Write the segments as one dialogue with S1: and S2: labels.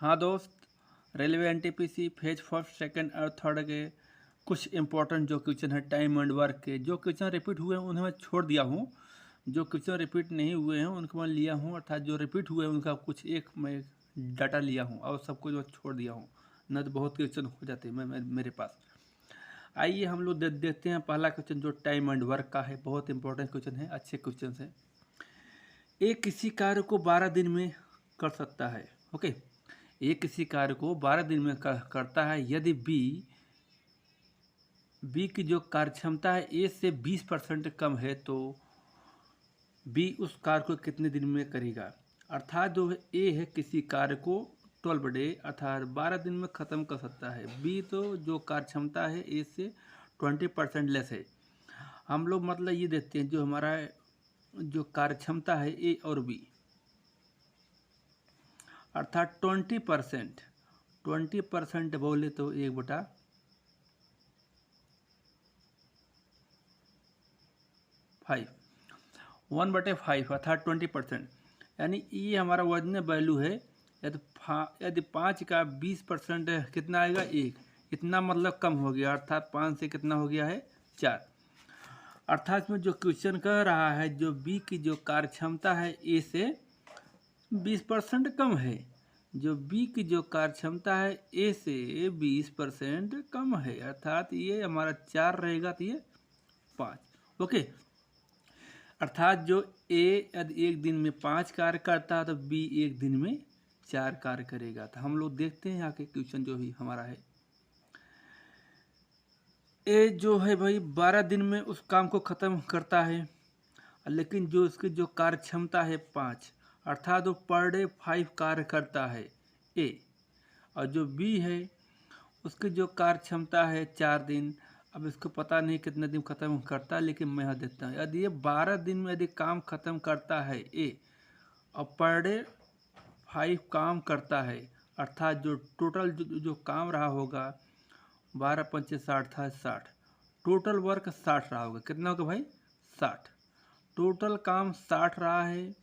S1: हाँ दोस्त, railway NTPC phase first second और थर्ड के कुछ इंपॉर्टेंट जो क्वेश्चन है टाइम एंड वर्क के, जो क्वेश्चन रिपीट हुए हैं उन्हें मैं छोड़ दिया हूँ। जो क्वेश्चन रिपीट नहीं हुए हैं उनको मैं लिया हूँ, अर्थात जो रिपीट हुए हैं उनका कुछ एक मैं डाटा लिया हूँ और सबको जो छोड़ दिया हूँ, न तो बहुत क्वेश्चन हो जाते हैं मेरे पास। आइए हम लोग देखते हैं पहला क्वेश्चन जो टाइम एंड वर्क का है। बहुत इंपॉर्टेंट क्वेश्चन है, अच्छे क्वेश्चन है। ए किसी कार्य को 12 दिन में कर सकता है। ओके, ए किसी कार्य को 12 दिन में करता है यदि बी की जो कार्यक्षमता है ए से 20% कम है तो बी उस कार्य को कितने दिन में करेगा। अर्थात जो है ए है किसी कार्य को 12 डे अर्थात 12 दिन में ख़त्म कर सकता है। बी तो जो कार्यक्षमता है ए से 20% लेस है। हम लोग मतलब ये देखते हैं जो हमारा जो कार्यक्षमता है ए और बी, अर्थात 20% बोले तो 1/5 1/5 अर्थात 20%, यानी ये हमारा वजन वैल्यू है। यदि 5 का 20% कितना आएगा, 1। इतना मतलब कम हो गया, अर्थात 5 से कितना हो गया है, 4। अर्थात इसमें जो क्वेश्चन कह रहा है जो बी की जो कार्यक्षमता है ए से 20% कम है। जो बी की जो कार्यक्षमता है ए से 20% कम है, अर्थात ये हमारा 4 रहेगा तो ये 5। ओके, अर्थात जो ए यदि एक दिन में 5 कार्य करता है तो बी एक दिन में 4 कार्य करेगा। तो हम लोग देखते हैं यहाँ के क्वेश्चन जो भी हमारा है। ए जो है भाई 12 दिन में उस काम को ख़त्म करता है, लेकिन जो उसकी जो कार्य क्षमता है 5, अर्थात वो पर डे 5 कार्य करता है ए। और जो बी है उसकी जो कार्य क्षमता है 4 दिन। अब इसको पता नहीं कितने दिन ख़त्म करता है, लेकिन मैं यहाँ देखता हूँ यदि ये 12 दिन में यदि काम ख़त्म करता है ए और पर डे 5 काम करता है, अर्थात जो टोटल जो काम रहा होगा 12 पंचे 60 था, 60 टोटल वर्क 60 रहा होगा। कितना होगा भाई, 60। टोटल काम 60 रहा है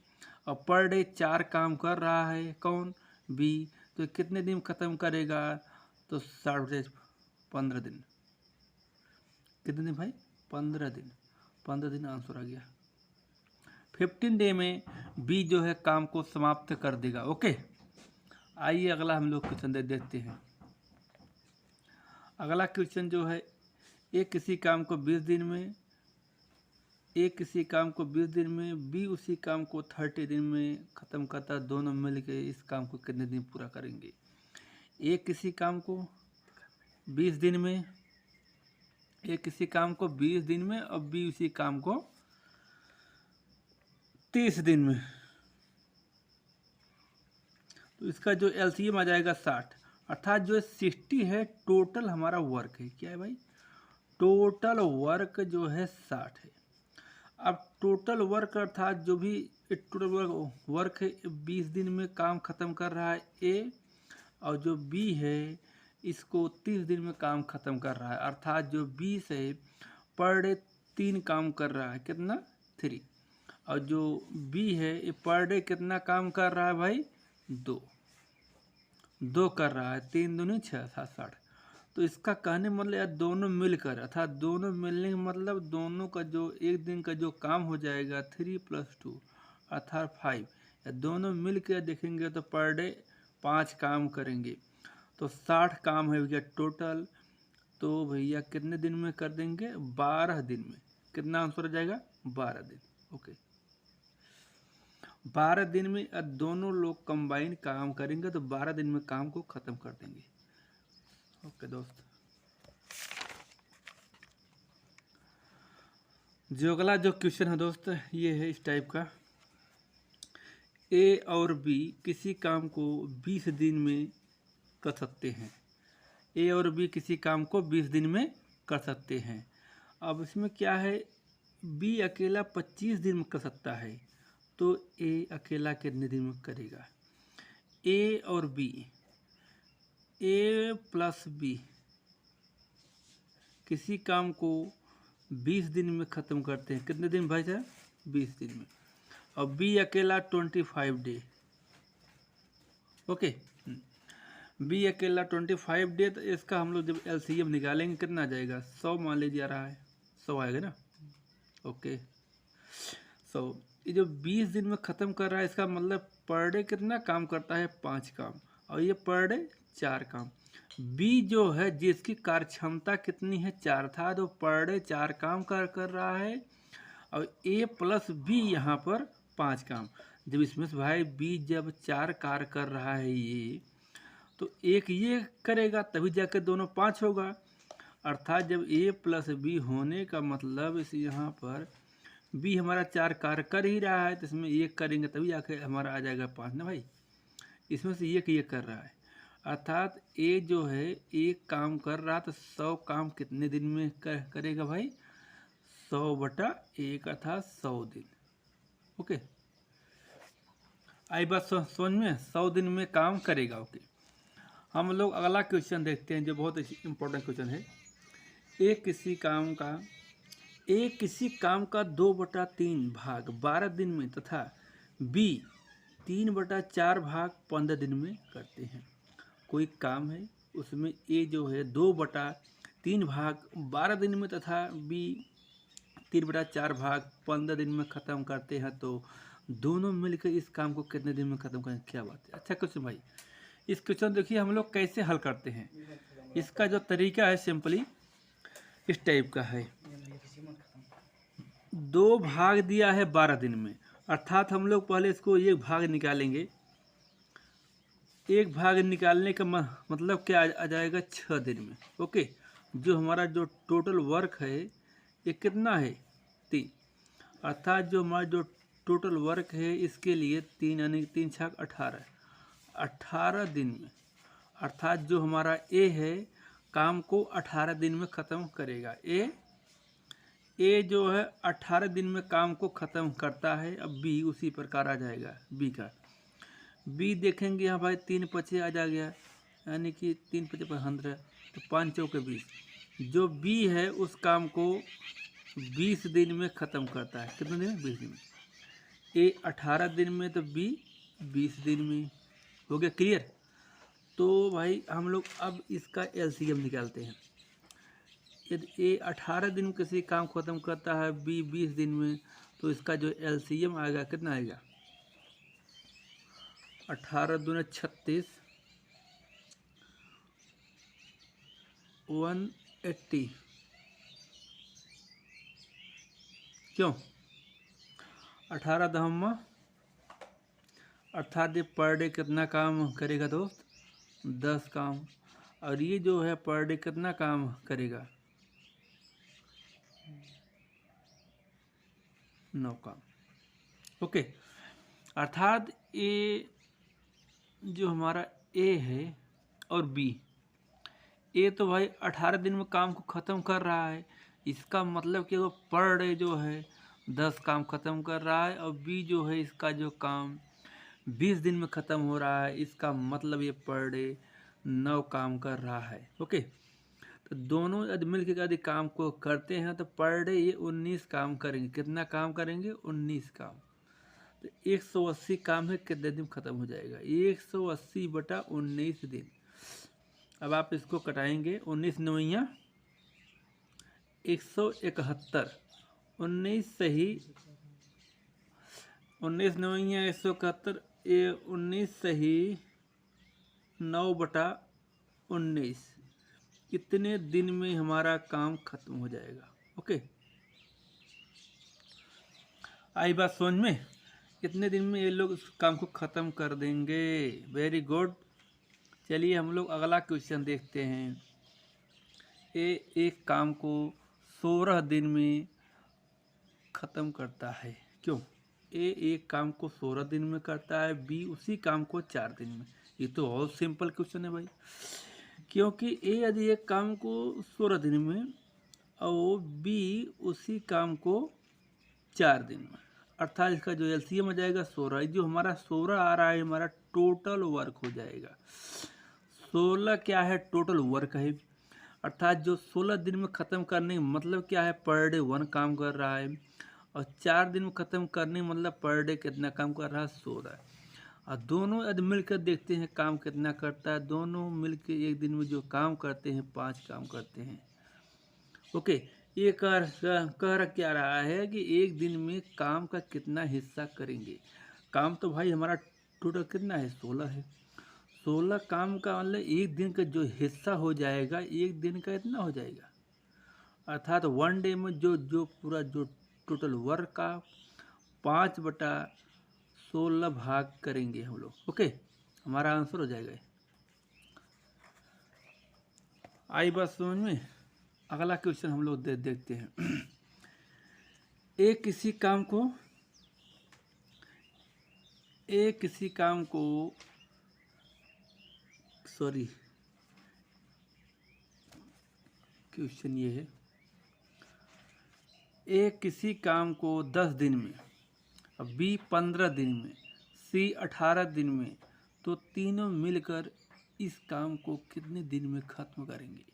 S1: और पर डे 4 काम कर रहा है कौन, बी। तो कितने दिन ख़त्म करेगा, तो 60 15 दिन। कितने दिन भाई, 15 दिन। 15 दिन आंसर आ गया। 15 डे में बी जो है काम को समाप्त कर देगा। ओके, आइए अगला हम लोग क्वेश्चन देखते हैं। अगला क्वेश्चन जो है ए किसी काम को 20 दिन में बी उसी काम को 30 दिन में ख़त्म करता है। दोनों मिलकर इस काम को कितने दिन पूरा करेंगे। ए किसी काम को 20 दिन में और बी उसी काम को 30 दिन में। तो इसका जो एलसीएम आ जाएगा 60, अर्थात जो 60 है टोटल हमारा वर्क है। क्या है भाई, टोटल वर्क जो है 60 है। अब टोटल वर्क अर्थात जो भी टोटल वर्क है 20 दिन में काम ख़त्म कर रहा है ए, और जो बी है इसको 30 दिन में काम ख़त्म कर रहा है। अर्थात जो 20 है पर डे 3 काम कर रहा है, कितना, 3। और जो बी है ये पर डे कितना काम कर रहा है भाई, 2 कर रहा है। 3 दूनी 6 7 60। तो इसका कहने मतलब यार दोनों मिलकर, अर्थात दोनों मिलने का मतलब दोनों का जो एक दिन का जो काम हो जाएगा 3 + 2 अर्थात 5। या दोनों मिलकर देखेंगे तो पर डे 5 काम करेंगे, तो 60 काम हो गया टोटल। तो भैया कितने दिन में कर देंगे, 12 दिन में। कितना आंसर हो जाएगा, 12 दिन। ओके, 12 दिन में दोनों लोग कंबाइन काम करेंगे तो 12 दिन में काम को ख़त्म कर देंगे। ओके दोस्त, जो अगला जो क्वेश्चन है दोस्त ये है इस टाइप का। ए और बी किसी काम को 20 दिन में कर सकते हैं। ए और बी किसी काम को 20 दिन में कर सकते हैं। अब इसमें क्या है, बी अकेला 25 दिन में कर सकता है, तो ए अकेला कितने दिन में करेगा। ए और बी, ए प्लस बी किसी काम को 20 दिन में ख़त्म करते हैं। कितने दिन भाई साहब, 20 दिन में। और बी अकेला 25 डे। ओके, बी अकेला 25 डे, तो इसका हम लोग जब एलसीएम निकालेंगे कितना आ जाएगा, 100 मान लीजिए आ रहा है, 100 आएगा ना। ओके, 100। ये जो 20 दिन में ख़त्म कर रहा है, इसका मतलब पर डे कितना काम करता है, 5 काम, और ये पर डे 4 काम। बी जो है जिसकी कार्य क्षमता कितनी है, 4 था, तो पर डे 4 काम कर रहा है, और ए प्लस बी यहाँ पर 5 काम। जब इसमें से भाई बी जब 4 कार्य कर रहा है ये, तो एक ये करेगा तभी जाके दोनों 5 होगा। अर्थात जब ए प्लस बी होने का मतलब इस यहाँ पर बी हमारा 4 कार्य कर ही रहा है, तो इसमें एक करेंगे तभी आके हमारा आ जाएगा 5 ना भाई। इसमें से एक ये कर रहा है, अर्थात ए जो है एक काम कर रहा, तो 100 काम कितने दिन में करेगा भाई, 100/1 अर्थात 100 दिन। ओके, आई बात समझ में, 100 दिन में काम करेगा। ओके, हम लोग अगला क्वेश्चन देखते हैं जो बहुत इम्पोर्टेंट क्वेश्चन है। ए किसी काम का 2/3 भाग 12 दिन में तथा बी 3/4 भाग 15 दिन में करते हैं। कोई काम है, उसमें ए जो है 2/3 भाग 12 दिन में तथा बी 3/4 भाग 15 दिन में ख़त्म करते हैं, तो दोनों मिलकर इस काम को कितने दिन में ख़त्म करें, क्या बात है। अच्छा क्वेश्चन भाई, इस क्वेश्चन देखिए हम लोग कैसे हल करते हैं। इसका जो तरीका है सिंपली इस टाइप का है। 2 भाग दिया है 12 दिन में, अर्थात हम लोग पहले इसको एक भाग निकालेंगे। एक भाग निकालने का मतलब क्या आ जाएगा, 6 दिन में। ओके, जो हमारा जो टोटल वर्क है ये कितना है, 3, अर्थात जो हमारा जो टोटल वर्क है इसके लिए 3 यानी 3 छक 18 दिन में, अर्थात जो हमारा ए है काम को 18 दिन में ख़त्म करेगा। ए जो है 18 दिन में काम को ख़त्म करता है। अब बी उसी प्रकार आ जाएगा, बी का बी देखेंगे यहाँ भाई 3 पचे आ जा गया, यानी कि 3 पचे 15, तो 5 चौके 20। जो बी है उस काम को 20 दिन में ख़त्म करता है। कितने दिन में, 20 दिन में। ए 18 दिन में तो बी 20 दिन में। हो गया क्लियर। तो भाई हम लोग अब इसका एलसीएम निकालते हैं। यदि ए 18 दिन में किसी काम ख़त्म करता है, बी 20 दिन में, तो इसका जो एलसीएम आएगा कितना आएगा, 18 दूने 36, 180। क्यों, 18 दहम्मा, अर्थात ये पर डे कितना काम करेगा दोस्त, 10 काम। और ये जो है पर डे कितना काम करेगा, 9 काम। ओके, अर्थात ए जो हमारा ए है और बी, ए तो भाई 18 दिन में काम को ख़त्म कर रहा है, इसका मतलब कि वो पर डे जो है 10 काम ख़त्म कर रहा है, और बी जो है इसका जो काम 20 दिन में ख़त्म हो रहा है, इसका मतलब ये पर डे 9 काम कर रहा है। ओके, तो दोनों यदि मिलकर यदि काम को करते हैं तो पर डे ये 19 काम करेंगे। कितना काम करेंगे, 19 काम। तो 180 काम है, कितने दिन ख़त्म हो जाएगा, 180/19 दिन। अब आप इसको कटाएंगे, 19 नवैया 171, 19 सही 19 नवैया 171, ये 19 सही 9/19, कितने दिन में हमारा काम खत्म हो जाएगा। ओके, आई बात समझ में, कितने दिन में ये लोग इस काम को ख़त्म कर देंगे। Very good. चलिए हम लोग अगला क्वेश्चन देखते हैं। ए एक काम को 16 दिन में ख़त्म करता है। क्यों, ए एक काम को 16 दिन में करता है, बी उसी काम को 4 दिन में। ये तो बहुत सिंपल क्वेश्चन है भाई, क्योंकि ए यदि एक काम को 16 दिन में और बी उसी काम को 4 दिन में, अर्थात इसका जो एलसीएम आ जाएगा 16। जो हमारा 16 आ रहा है हमारा टोटल वर्क हो जाएगा। 16 क्या है, टोटल वर्क है, अर्थात जो 16 दिन में ख़त्म करने मतलब क्या है, पर डे 1 काम कर रहा है, और 4 दिन में ख़त्म करने मतलब पर डे कितना काम कर रहा है, 16। और दोनों यदि मिलकर देखते हैं काम कितना करता है, दोनों मिलकर एक दिन में जो काम करते हैं 5 काम करते हैं। ओके, ये कह क्या रहा है कि एक दिन में काम का कितना हिस्सा करेंगे। काम तो भाई हमारा टोटल कितना है, 16 है। 16 काम का मतलब एक दिन का जो हिस्सा हो जाएगा, एक दिन का इतना हो जाएगा। अर्थात वन डे में जो जो पूरा जो टोटल वर्क का 5/16 भाग करेंगे हम लोग। ओके, हमारा आंसर हो जाएगा। आई बात समझ में। अगला क्वेश्चन हम लोग देखते हैं। एक किसी काम को सॉरी, क्वेश्चन ये है, ए किसी काम को 10 दिन में, बी 15 दिन में, सी 18 दिन में, तो तीनों मिलकर इस काम को कितने दिन में खत्म करेंगे।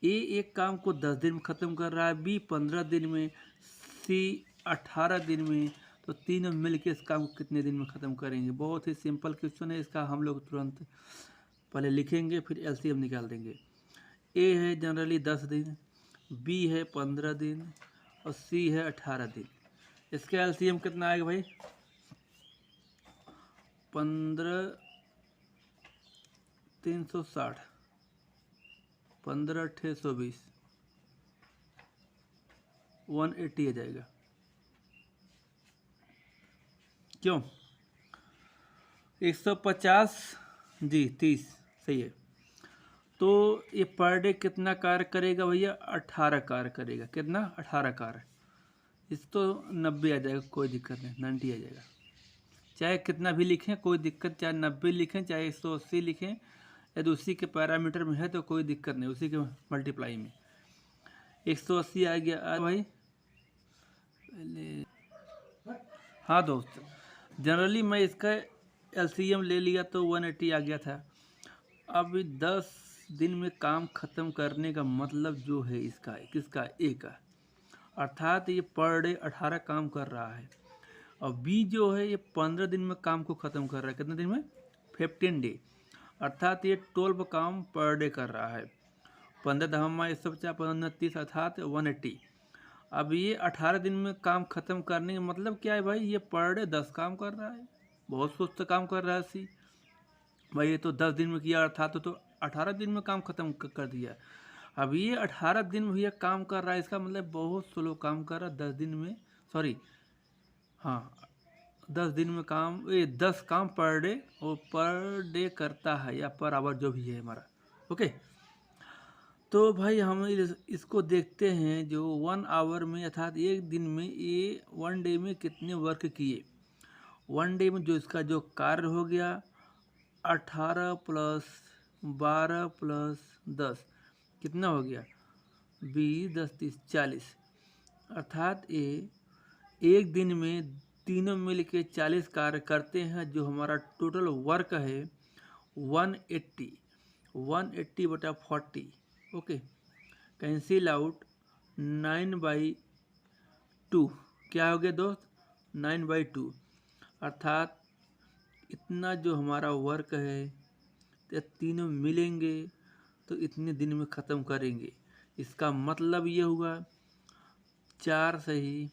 S1: ए एक काम को 10 दिन में ख़त्म कर रहा है, बी 15 दिन में, सी 18 दिन में, तो तीनों मिलकर इस काम को कितने दिन में ख़त्म करेंगे। बहुत ही सिंपल क्वेश्चन है। इसका हम लोग तुरंत पहले लिखेंगे, फिर एलसीएम निकाल देंगे। ए है जनरली 10 दिन, बी है 15 दिन और सी है 18 दिन। इसका एलसीएम कितना आएगा भाई, 15 360, 15 620, 180 आ जाएगा। क्यों 150 जी 30 सही है। तो ये पर डे कितना कार्य करेगा भैया, 18 कार्य करेगा। कितना, 18 कार्य। इस तो 90 आ जाएगा, कोई दिक्कत नहीं, 90 आ जाएगा। चाहे कितना भी लिखें कोई दिक्कत, चाहे 90 लिखें चाहे 180 लिखें, यदि उसी के पैरामीटर में है तो कोई दिक्कत नहीं, उसी के मल्टीप्लाई में 180 आ गया भाई। हाँ दोस्त, जनरली मैं इसका एलसीएम ले लिया तो 180 आ गया था। अब 10 दिन में काम ख़त्म करने का मतलब जो है इसका, किसका, ए का, अर्थात ये पर डे 18 काम कर रहा है। और बी जो है ये 15 दिन में काम को ख़त्म कर रहा है। कितने दिन में, 15 डे, अर्थात ये 12 काम पर डे कर रहा है। 15 धमा 150 अर्थात 180। अब ये 18 दिन में काम ख़त्म करने का मतलब क्या है भाई, ये पर डे 10 काम कर रहा है। बहुत सुस्त काम कर रहा है सी भाई। ये तो 10 दिन में किया अर्थात तो 18 दिन में काम ख़त्म कर दिया। अब ये 18 दिन में भैया काम कर रहा है, इसका मतलब बहुत स्लो काम कर रहा है। 10 दिन में, सॉरी हाँ 10 दिन में काम, ये 10 काम पर डे और पर डे करता है, या पर आवर जो भी है हमारा। ओके, तो भाई हम इसको देखते हैं। जो 1 आवर में अर्थात एक दिन में ये 1 डे में कितने वर्क किए। 1 डे में जो इसका जो कार्य हो गया 18 + 12 + 10 कितना हो गया, 20 10 30 40। अर्थात ये एक दिन में तीनों मिल के 40 कार्य करते हैं। जो हमारा टोटल वर्क है 180/40। ओके, कैंसिल आउट 9/2 क्या हो गया दोस्त, 9/2। अर्थात इतना जो हमारा वर्क है तो तीनों मिलेंगे तो इतने दिन में ख़त्म करेंगे। इसका मतलब ये हुआ 4 सही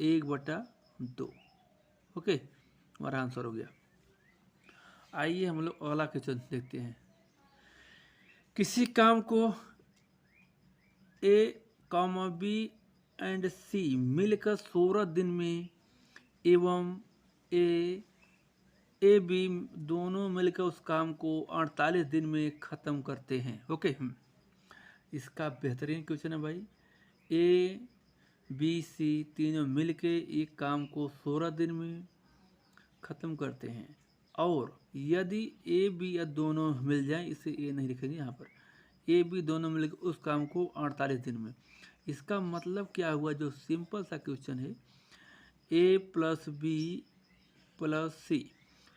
S1: 1/2। ओके, हमारा आंसर हो गया। आइए हम लोग अगला क्वेश्चन देखते हैं। किसी काम को ए, बी एंड सी मिलकर 16 दिन में एवं ए बी दोनों मिलकर उस काम को 48 दिन में ख़त्म करते हैं। ओके, इसका बेहतरीन क्वेश्चन है भाई। ए बी सी तीनों मिलके एक काम को 16 दिन में ख़त्म करते हैं, और यदि ए बी या दोनों मिल जाएं, इसे ए नहीं लिखेंगे यहाँ पर, ए बी दोनों मिलकर उस काम को 48 दिन में। इसका मतलब क्या हुआ, जो सिंपल सा क्वेश्चन है, ए + बी + सी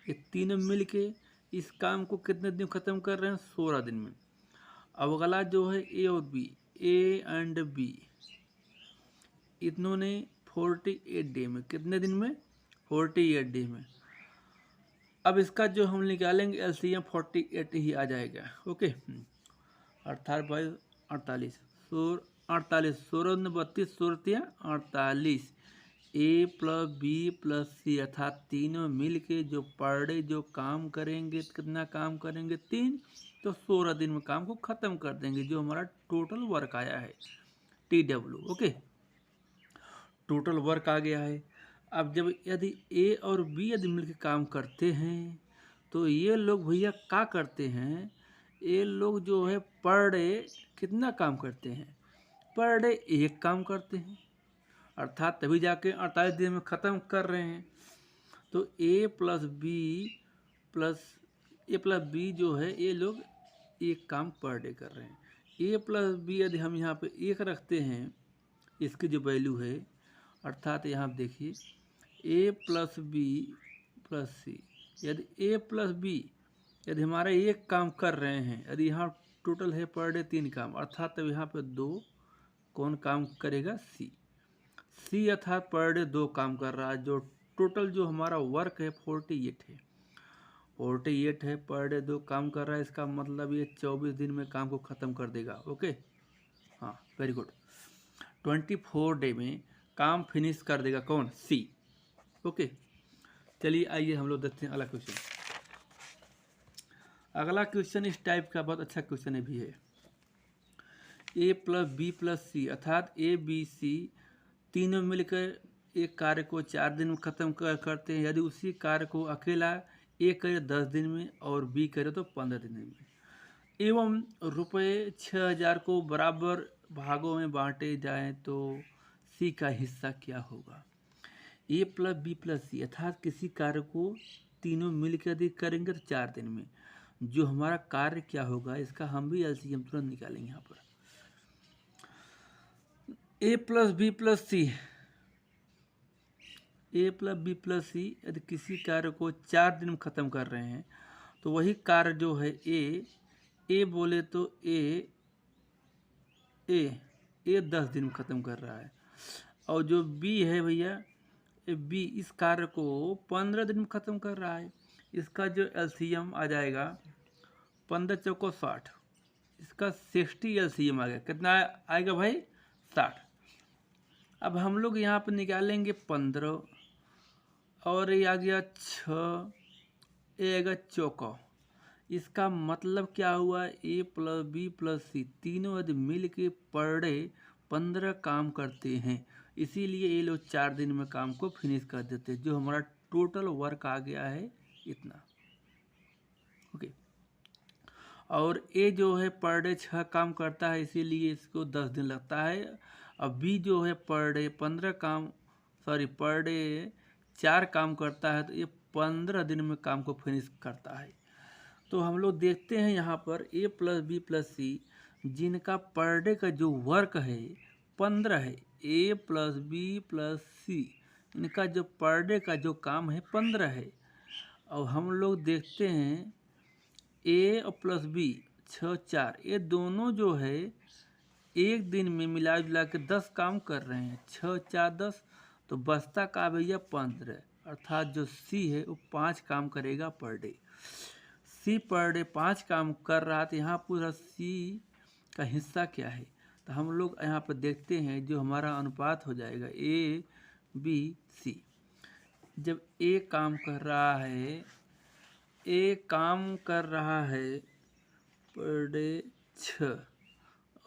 S1: ये तीनों मिलके इस काम को कितने दिन ख़त्म कर रहे हैं, 16 दिन में। अब अगला जो है ए और बी, ए एंड बी इन्होंने 48 डे में, कितने दिन में, 48 डे में। अब इसका जो हम निकालेंगे एलसीएम 48 ही आ जाएगा। ओके, अर्थात भाई 48 48 16 32 16 48 ए प्लस बी प्लस सी अर्थात तीनों मिल के जो पर डे जो काम करेंगे, कितना काम करेंगे 3, तो 16 दिन में काम को ख़त्म कर देंगे, जो हमारा टोटल वर्क आया है TW। ओके, टोटल वर्क आ गया है। अब जब यदि ए और बी यदि मिलकर काम करते हैं तो ये लोग भैया क्या करते हैं, ये लोग जो है पर डे कितना काम करते हैं, पर डे एक काम करते हैं, अर्थात तभी जाके 48 दिन में ख़त्म कर रहे हैं। तो ए प्लस बी जो है ये लोग एक काम पर डे कर रहे हैं। ए प्लस बी यदि हम यहाँ पे एक रखते हैं, इसकी जो वैल्यू है, अर्थात यहाँ देखिए ए प्लस बी प्लस सी, यदि ए प्लस बी यदि हमारा एक काम कर रहे हैं, यदि यहाँ टोटल है पर डे 3 काम, अर्थात तब यहाँ पे 2 कौन काम करेगा, सी अर्थात पर डे 2 काम कर रहा है, जो टोटल जो हमारा वर्क है 48 है, 48 है, पर डे 2 काम कर रहा है, इसका मतलब ये 24 दिन में काम को ख़त्म कर देगा। ओके, हाँ वेरी गुड, 24 डे में काम फिनिश कर देगा कौन, सी। ओके, चलिए आइए हम लोग देखते हैं अगला क्वेश्चन। अगला क्वेश्चन इस टाइप का बहुत अच्छा क्वेश्चन भी है। ए प्लस बी प्लस सी अर्थात ए बी सी तीनों मिलकर एक कार्य को 4 दिन में ख़त्म करते हैं, यदि उसी कार्य को अकेला ए करे 10 दिन में और बी करे तो 15 दिन में, एवं रुपये 6000 को बराबर भागों में बांटे जाएं तो सी का हिस्सा क्या होगा। ए प्लस बी प्लस सी अर्थात किसी कार्य को तीनों मिलकर यदि करेंगे तो 4 दिन में, जो हमारा कार्य क्या होगा, इसका हम भी एलसीएम तुरंत निकालेंगे। यहाँ पर ए प्लस बी प्लस सी, ए प्लस बी प्लस सी यदि किसी कार्य को 4 दिन में ख़त्म कर रहे हैं तो वही कार्य जो है ए बोले तो ए 10 दिन में ख़त्म कर रहा है, और जो बी है भैया बी इस कार्य को 15 दिन में ख़त्म कर रहा है। इसका जो एलसीएम आ जाएगा 15 चौको 60, इसका 60 एलसीएम आ गया, कितना आएगा भाई 60। अब हम लोग यहाँ पर निकालेंगे 15 और ये आ गया 6, ये आएगा चौका, इसका मतलब क्या हुआ, ए प्लस बी प्लस सी तीनों यदि मिल के पर डे 15 काम करते हैं, इसीलिए ये लोग 4 दिन में काम को फिनिश कर देते हैं, जो हमारा टोटल वर्क आ गया है इतना। ओके, और ए जो है पर डे 6 काम करता है, इसीलिए इसको 10 दिन लगता है। अब बी जो है पर डे 4 काम करता है, तो ये 15 दिन में काम को फिनिश करता है। तो हम लोग देखते हैं यहाँ पर ए प्लस बी प्लस सी जिनका पर डे का जो वर्क है 15 है, ए प्लस बी प्लस सी इनका जो पर डे का जो काम है 15 है। और हम लोग देखते हैं ए और प्लस बी 6 4, ये दोनों जो है एक दिन में मिला जुला के 10 काम कर रहे हैं, 6 4 10, तो बस्ता का भैया 15, अर्थात जो सी है वो 5 काम करेगा पर डे। सी पर डे 5 काम कर रहा है, तो यहाँ पूरा सी का हिस्सा क्या है, तो हम लोग यहाँ पर देखते हैं जो हमारा अनुपात हो जाएगा ए बी सी। जब ए काम कर रहा है पर डे 6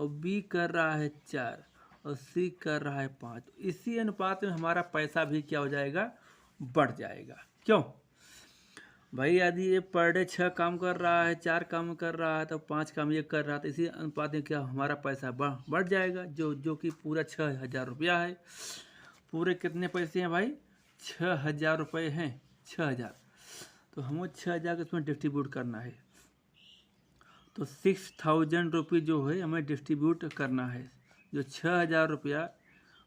S1: और बी कर रहा है 4 और सी कर रहा है 5, इसी अनुपात में हमारा पैसा भी क्या हो जाएगा, बढ़ जाएगा। क्यों भाई, यदि ये पर डे 6 काम कर रहा है, 4 काम कर रहा है, तो 5 काम ये कर रहा है, तो इसी अनुपात में क्या हमारा पैसा बढ़ जाएगा, जो कि पूरा 6000 रुपया है। पूरे कितने पैसे हैं भाई, 6000 रुपये हैं, 6000, तो हमें 6000 को इसमें डिस्ट्रीब्यूट करना है, तो 6000 रुपये जो है हमें डिस्ट्रीब्यूट करना है, जो 6000 रुपया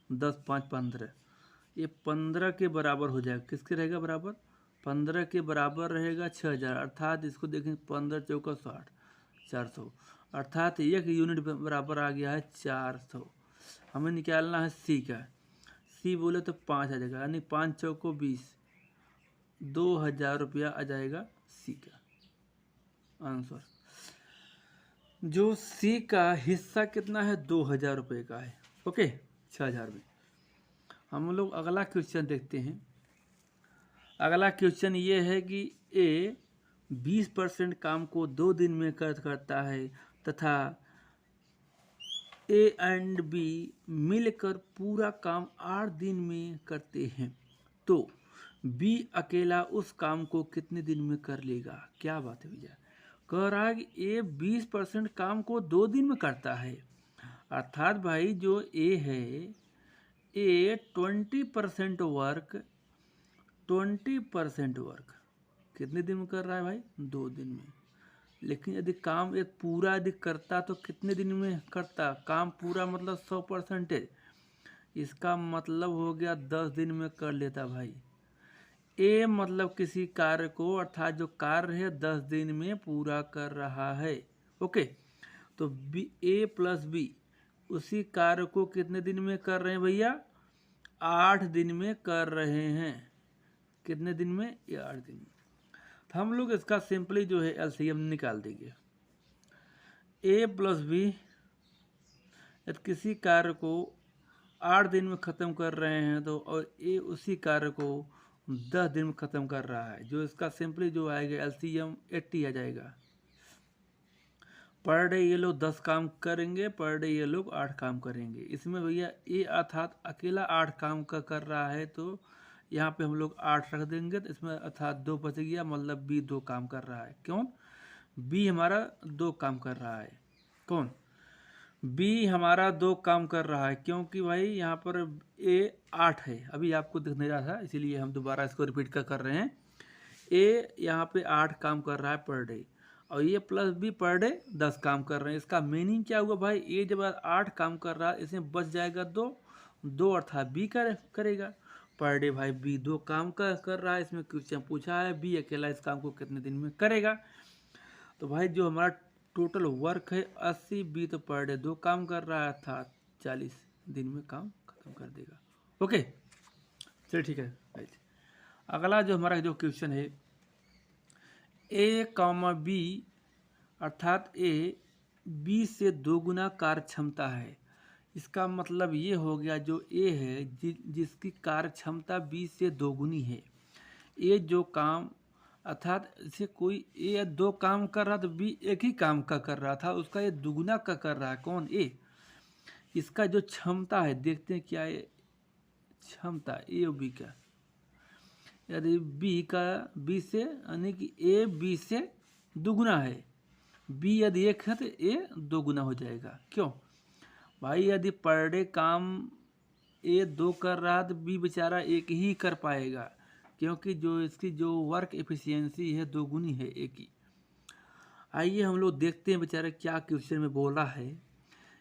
S1: 10 5 15, ये 15 के बराबर हो जाएगा, किसके रहेगा बराबर, 15 के बराबर रहेगा 6000, अर्थात इसको देखें 15 चौका 60, 400, अर्थात 1 यूनिट बराबर आ गया है 400। हमें निकालना है सी का, सी बोले तो 5 आ जाएगा, यानी 5 चौको 20, ₹2000 आ जाएगा सी का आंसर। जो सी का हिस्सा कितना है, ₹2000 का है। ओके, 6000 में। हम लोग अगला क्वेश्चन देखते हैं। अगला क्वेश्चन ये है कि ए 20% काम को 2 दिन में करता है तथा ए एंड बी मिलकर पूरा काम 8 दिन में करते हैं, तो बी अकेला उस काम को कितने दिन में कर लेगा। क्या बात है भैया, कह रहा है कि ए 20% काम को 2 दिन में करता है, अर्थात भाई जो ए है, ए 20% वर्क कितने दिन में कर रहा है भाई, 2 दिन में। लेकिन यदि काम एक पूरा यदि करता तो कितने दिन में करता, काम पूरा मतलब 100%, इसका मतलब हो गया 10 दिन में कर लेता भाई। ए मतलब किसी कार्य को, अर्थात जो कार्य है 10 दिन में पूरा कर रहा है। ओके, तो बी ए प्लस बी उसी कार्य को कितने दिन में कर रहे हैं भैया, 8 दिन में कर रहे हैं। कितने दिन में, ये 8 दिन में। तो हम लोग इसका सिंपली जो है एलसीएम निकाल देंगे। ए प्लस बी यदि किसी कार्य को 8 दिन में ख़त्म कर रहे हैं तो, और ए उसी कार्य को 10 दिन में ख़त्म कर रहा है, जो इसका सिंपली जो आएगा एलसीएम 80 आ जाएगा। पर डे ये लोग 10 काम करेंगे, पर डे ये लोग 8 काम करेंगे। इसमें भैया ए अर्थात अकेला 8 काम का कर रहा है, तो यहाँ पे हम लोग 8 रख देंगे, तो इसमें अर्थात 2 बच गया, मतलब बी 2 काम कर रहा है। क्यों, बी हमारा 2 काम कर रहा है। कौन, बी हमारा 2 काम कर रहा है, क्योंकि भाई यहाँ पर ए 8 है, अभी आपको दिख नहीं रहा था, इसीलिए हम दोबारा इसको रिपीट कर रहे हैं। ए यहाँ पे 8 काम कर रहा है पर डे, और ये प्लस बी पर डे 10 काम कर रहे हैं। इसका मीनिंग क्या हुआ भाई, ए जब 8 काम कर रहा है, इसमें बच जाएगा 2 अर्थात बी करेगा। पर डे भाई बी 2 काम कर रहा है, इसमें क्वेश्चन पूछा है बी अकेला इस काम को कितने दिन में करेगा। तो भाई जो हमारा टोटल वर्क है 80, बी तो पर डे 2 काम कर रहा है, अर्थात 40 दिन में काम खत्म कर देगा। ओके, चलिए ठीक है भाई। अगला जो हमारा जो क्वेश्चन है, ए कॉमा बी अर्थात ए बी से 2 गुना कार्य क्षमता है। इसका मतलब ये हो गया जो ए है जिसकी कार्य क्षमता बी से 2 गुनी है। ए जो काम अर्थात इसे कोई ए 2 काम कर रहा, तो बी एक ही काम का कर रहा था, उसका ये दुगुना का कर रहा है। कौन, ए। इसका जो क्षमता है, देखते हैं क्या है क्षमता ए और बी का। यदि बी से यानी कि ए बी से दुगुना है, बी यदि 1 है तो ए 2 गुना हो जाएगा। क्यों भाई, यदि पर डे काम ए 2 कर रहा तो बी बेचारा 1 ही कर पाएगा, क्योंकि जो इसकी जो वर्क एफिशिएंसी है 2 गुनी है ए की। आइए हम लोग देखते हैं बेचारा क्या क्वेश्चन में बोल रहा है।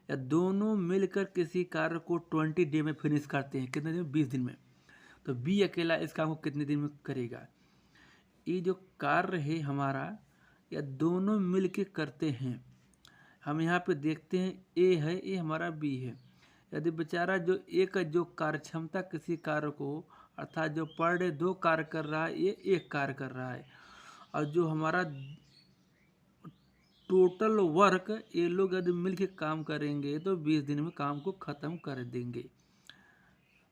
S1: या दोनों मिलकर किसी कार्य को 20 डे में फिनिश करते हैं, कितने दिन में, 20 दिन में, तो बी अकेला इस काम को कितने दिन में करेगा। ये जो कार्य है हमारा, या दोनों मिल के करते हैं। हम यहाँ पे देखते हैं ए है, ए हमारा बी है। यदि बेचारा जो ए का जो कार्य क्षमता किसी कार्य को, अर्थात जो पर डे 2 कार्य कर रहा है, ये 1 कार्य कर रहा है, और जो हमारा टोटल वर्क ये लोग यदि मिल के काम करेंगे तो 20 दिन में काम को ख़त्म कर देंगे।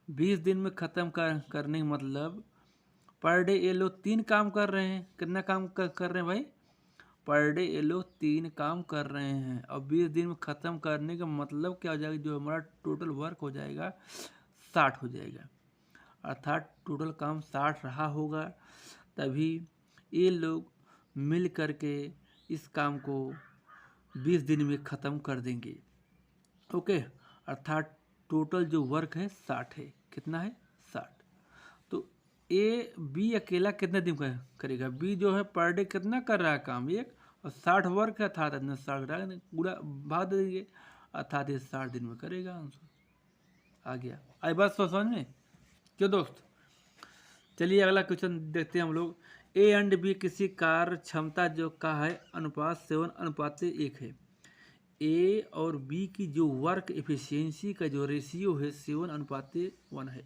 S1: 20 दिन में ख़त्म करने का मतलब, पर डे ये लोग 3 काम कर रहे हैं। कितना काम कर रहे हैं भाई, पर डे ये लोग 3 काम कर रहे हैं, और 20 दिन में ख़त्म करने का मतलब क्या हो जाएगा, जो हमारा टोटल वर्क हो जाएगा 60 हो जाएगा, अर्थात टोटल काम 60 रहा होगा, तभी ये लोग मिल करके इस काम को 20 दिन में ख़त्म कर देंगे। ओके, अर्थात टोटल जो वर्क है 60 है। कितना है, 60। तो ए बी अकेला कितने दिन का करेगा, बी जो है पर डे कितना कर रहा है काम, 1, और 60 वर्क है, अर्थात 60 पूरा भाग देंगे, अर्थात ये 60 दिन में करेगा आंसर। आ गया, आई बात समझ में क्यों दोस्त। चलिए अगला क्वेश्चन देखते हैं हम लोग। ए एंड बी किसी कार्य क्षमता जो का है अनुपात 7:1 है। ए और बी की जो वर्क एफिशिएंसी का जो रेशियो है 7:1 है।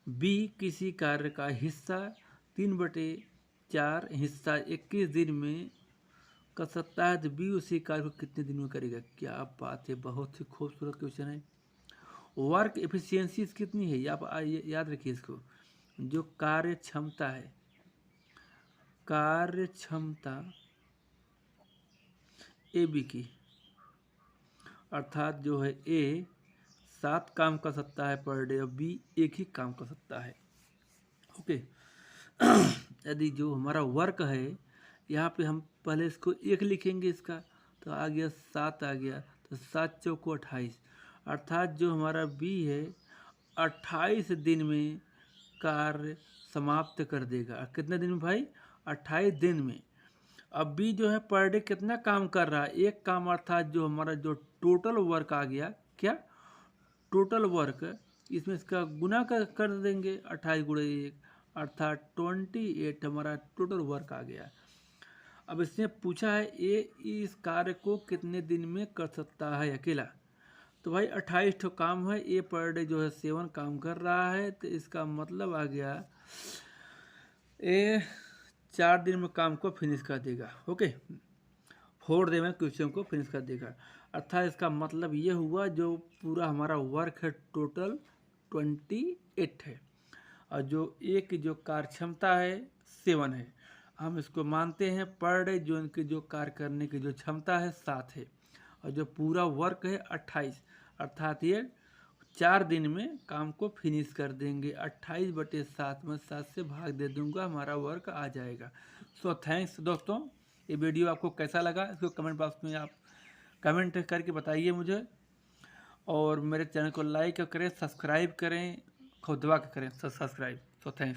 S1: बी किसी कार्य का हिस्सा 3/4 हिस्सा 21 दिन में कर सकता है, तो बी उसी कार्य को कितने दिन में करेगा। क्या बात है, बहुत ही खूबसूरत क्वेश्चन है। वर्क एफिशिएंसी कितनी है, आप याद रखिए इसको। जो कार्य क्षमता है, कार्य क्षमता ए बी की, अर्थात जो है ए 7 काम कर सकता है पर डे और बी एक ही काम कर सकता है। ओके। यदि जो हमारा वर्क है, यहाँ पे हम पहले इसको 1 लिखेंगे, इसका तो आ गया 7 आ गया, तो 7 चौको 28, अर्थात जो हमारा बी है 28 दिन में कार्य समाप्त कर देगा। कितने दिन में भाई, 28 दिन में। अब बी जो है पर डे कितना काम कर रहा है, एक काम, अर्थात जो हमारा जो टोटल वर्क आ गया, क्या टोटल वर्क, इसमें इसका गुना कर देंगे 28 गुणे 1, अर्थात 28 हमारा टोटल वर्क आ गया। अब इसने पूछा है ए इस कार्य को कितने दिन में कर सकता है अकेला, तो भाई 28 ठो काम है, ए पर डे जो है 7 काम कर रहा है, तो इसका मतलब आ गया ए 4 दिन में काम को फिनिश कर देगा। ओके, 4 डे में क्वेश्चन को फिनिश कर देगा, अर्थात इसका मतलब ये हुआ जो पूरा हमारा वर्क है टोटल 28 है, और जो ए की जो कार्य क्षमता है 7 है। हम इसको मानते हैं पर डे जो इनकी जो कार्य करने की जो क्षमता है 7 है, और जो पूरा वर्क है 28, अर्थात ये 4 दिन में काम को फिनिश कर देंगे। 28/7 में 7 से भाग दे दूंगा, हमारा वर्क आ जाएगा। सो थैंक्स दोस्तों, ये वीडियो आपको कैसा लगा इसको कमेंट बॉक्स में आप कमेंट करके बताइए मुझे, और मेरे चैनल को लाइक करें, सब्सक्राइब करें, खुद दबा के करें सब्सक्राइब। So thanks.